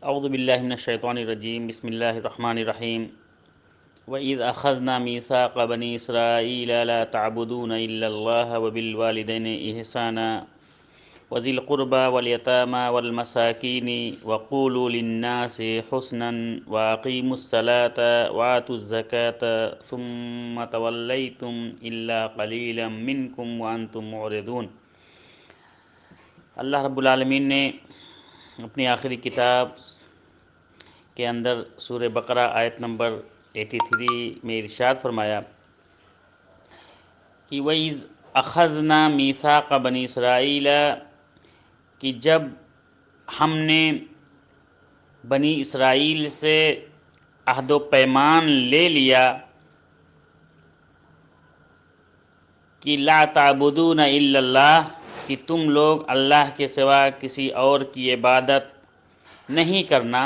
اعوذ باللہ من الشیطان الرجیم بسم اللہ الرحمن الرحیم وَإِذْ أَخَذْنَا مِيثَاقَ بَنِي إِسْرَائِيلَ لَا تَعْبُدُونَ إِلَّا اللَّهَ وَبِالْوَالِدَيْنِ إِحْسَانًا وَذِي الْقُرْبَى وَالْيَتَامَى وَالْمَسَاكِينِ وَقُولُوا لِلنَّاسِ حُسْنًا وَأَقِيمُوا الصَّلَاةَ وَآتُوا الزَّكَاةَ ثُمَّ تَوَلَّيْتُمْ إِلَّا قَلِيلًا مِّنكُمْ وَأَنْتُمْ مُعْرِضُونَ۔ اللہ رب العالمین نے اپنی آخری کتاب کے اندر سورہ بقرہ آیت نمبر 83 میں ارشاد فرمایا کہ وَإِذْ أَخَذْنَا مِيثَاقَ بَنِي إِسْرَائِيلَ، کہ جب ہم نے بنی اسرائیل سے عہد و پیمان لے لیا کہ لا تعبدون الا اللہ، کہ تم لوگ اللہ کے سوا کسی اور کی عبادت نہیں کرنا،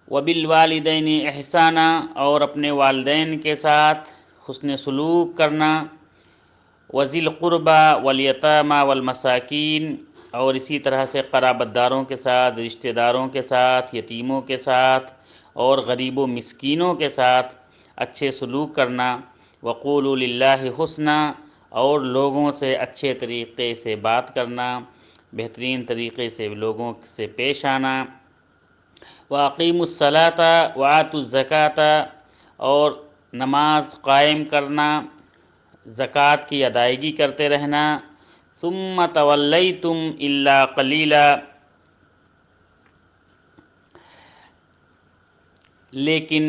وبالوالدین احسانا، اور اپنے والدین کے ساتھ حسن سلوک کرنا، وذی القربى والیتامى والمساکین، اور اسی طرح سے قرابت داروں کے ساتھ، رشتہ داروں کے ساتھ، یتیموں کے ساتھ اور غریب و مسکینوں کے ساتھ اچھے سلوک کرنا، وقولوا للہ حسنا، اور لوگوں سے اچھے طریقے سے بات کرنا، بہترین طریقے سے لوگوں سے پیش آنا، وَأَقِيمُوا الصَّلَاةَ وَآتُوا الزَّكَاةَ، اور نماز قائم کرنا، زکوٰۃ کی ادائیگی کرتے رہنا، ثُمَّ تَوَلَّيْتُمْ إِلَّا قَلِيلًا، لیکن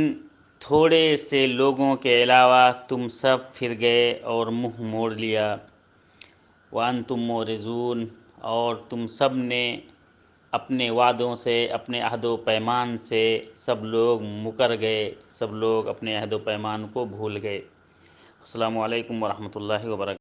تھوڑے سے لوگوں کے علاوہ تم سب پھر گئے اور منہ موڑ لیا، وَأَنْتُمْ مُعْرِضُونَ، اور تم سب نے اپنے وعدوں سے، اپنے عہد و پیمان سے سب لوگ مکر گئے، سب لوگ اپنے عہد و پیمان کو بھول گئے۔ السلام علیکم ورحمۃ اللہ وبرکاتہ۔